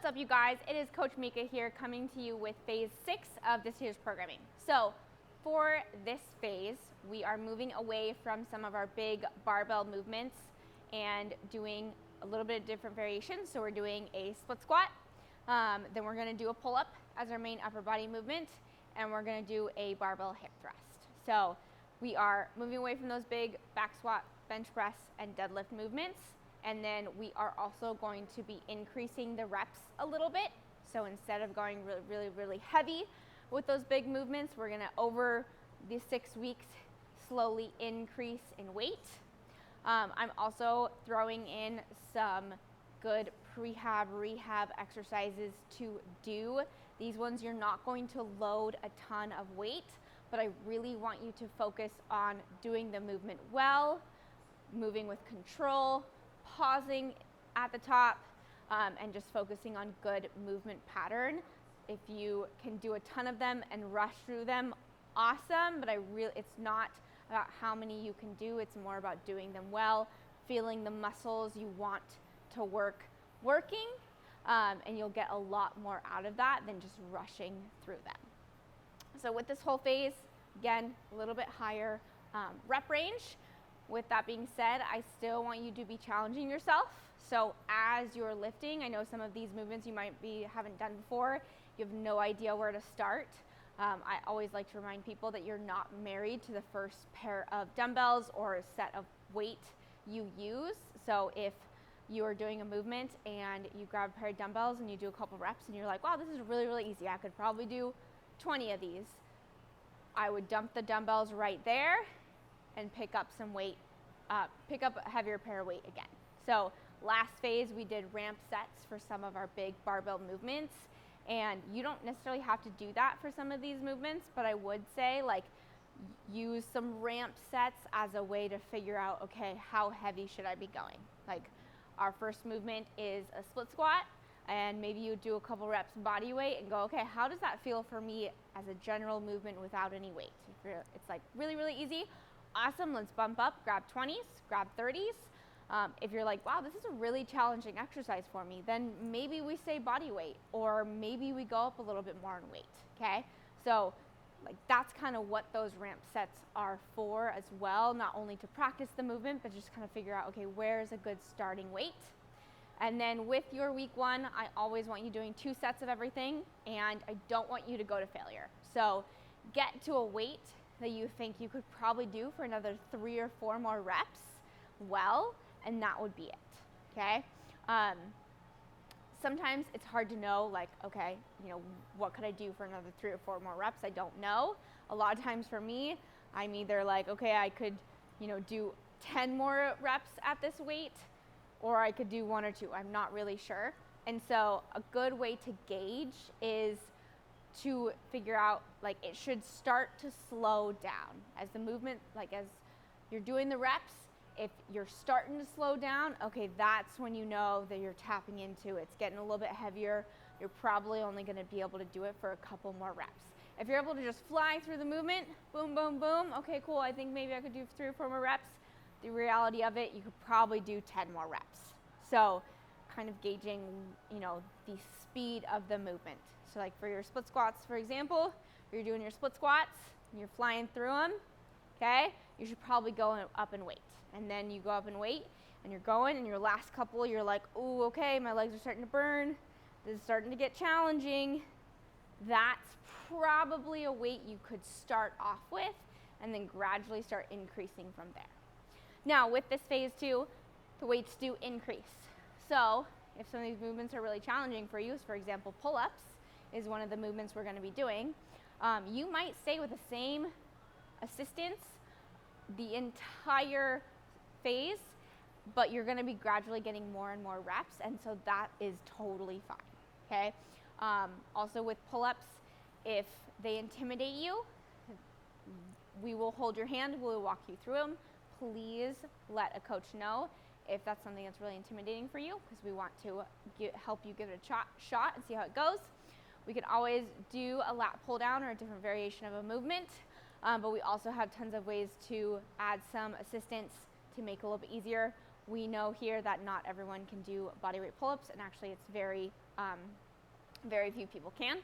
up, you guys? It is Coach Mika here coming to you with phase 6 of this year's programming. So for this phase, we are moving away from some of our big barbell movements and doing a little bit of different variations. So we're doing a split squat, then we're going to do a pull-up as our main upper body movement, and we're going to do a barbell hip thrust. So we are moving away from those big back squat, bench press, and deadlift movements. And then we are also going to be increasing the reps a little bit. So instead of going really heavy with those big movements, we're gonna, over the 6 weeks, slowly increase in weight. I'm also throwing in some good rehab exercises to do. These ones you're not going to load a ton of weight, but I really want you to focus on doing the movement well, moving with control, pausing at the top, and just focusing on good movement pattern. If you can do a ton of them and rush through them, awesome, but it's not about how many you can do, it's more about doing them well, feeling the muscles you want to working, and you'll get a lot more out of that than just rushing through them. So with this whole phase, again, a little bit higher rep range. With that being said, I still want you to be challenging yourself. So as you're lifting, I know some of these movements you haven't done before, you have no idea where to start. I always like to remind people that you're not married to the first pair of dumbbells or a set of weight you use. So if you are doing a movement and you grab a pair of dumbbells and you do a couple reps and you're like, wow, this is really easy, I could probably do 20 of these. I would dump the dumbbells right there and pick up some weight, pick up a heavier pair of weight again. So last phase we did ramp sets for some of our big barbell movements, and you don't necessarily have to do that for some of these movements, but I would say like use some ramp sets as a way to figure out, okay, how heavy should I be going? Like our first movement is a split squat, and maybe you do a couple reps body weight and go, okay, how does that feel for me as a general movement without any weight? It's like really easy. Awesome, let's bump up, grab 20s, grab 30s. If you're like, wow, this is a really challenging exercise for me, then maybe we say body weight, or maybe we go up a little bit more in weight, okay? So like that's kind of what those ramp sets are for as well, not only to practice the movement, but just kind of figure out, okay, where's a good starting weight? And then with your week 1, I always want you doing 2 sets of everything, and I don't want you to go to failure. So get to a weight that you think you could probably do for another 3 or 4 more reps well, and that would be it, okay? Sometimes it's hard to know, like, okay, you know, what could I do for another 3 or 4 more reps? I don't know. A lot of times for me, I'm either like, okay, I could, you know, do 10 more reps at this weight, or I could do 1 or 2. I'm not really sure. And so a good way to gauge is to figure out, like, it should start to slow down as the movement, like as you're doing the reps. If you're starting to slow down, okay, that's when you know that you're tapping into it's getting a little bit heavier. You're probably only going to be able to do it for a couple more reps. If you're able to just fly through the movement, boom, boom, boom, okay, cool, I think maybe I could do 3 or 4 more reps. The reality of it, you could probably do 10 more reps. So kind of gauging, you know, the speed of the movement. So like for your split squats, for example, you're doing your split squats and you're flying through them, okay? You should probably go up in weight. And then you go up in weight and you're going, and your last couple, you're like, ooh, okay, my legs are starting to burn. This is starting to get challenging. That's probably a weight you could start off with and then gradually start increasing from there. Now with this phase 2, the weights do increase. So if some of these movements are really challenging for you, for example, pull-ups is one of the movements we're going to be doing, you might stay with the same assistance the entire phase, but you're going to be gradually getting more and more reps, and so that is totally fine, okay? Also with pull-ups, if they intimidate you, we will hold your hand, we'll walk you through them. Please let a coach know if that's something that's really intimidating for you, because we want to help you give it a shot and see how it goes. We can always do a lat pull down or a different variation of a movement, but we also have tons of ways to add some assistance to make it a little bit easier. We know here that not everyone can do bodyweight pull-ups, and actually it's very Very few people can.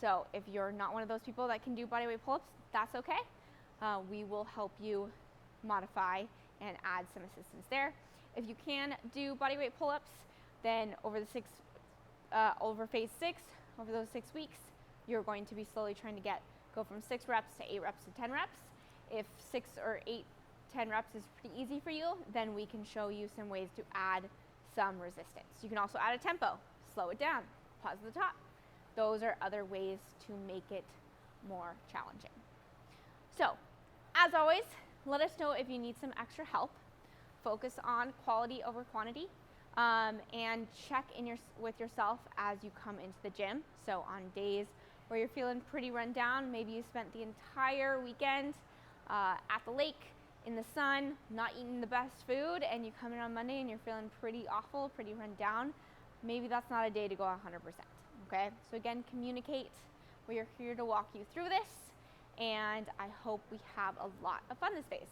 So if you're not one of those people that can do bodyweight pull-ups, that's okay. We will help you modify and add some assistance there. If you can do bodyweight pull-ups, then over phase 6, over those 6 weeks, you're going to be slowly trying to go from 6 reps to 8 reps to 10 reps. If 6 or 8, 10 reps is pretty easy for you, then we can show you some ways to add some resistance. You can also add a tempo, slow it down, pause at the top. Those are other ways to make it more challenging. So, as always, let us know if you need some extra help. Focus on quality over quantity, and check in with yourself as you come into the gym. So on days where you're feeling pretty run down, maybe you spent the entire weekend at the lake, in the sun, not eating the best food, and you come in on Monday and you're feeling pretty awful, pretty run down, maybe that's not a day to go 100%, okay? So again, communicate. We are here to walk you through this, and I hope we have a lot of fun this phase.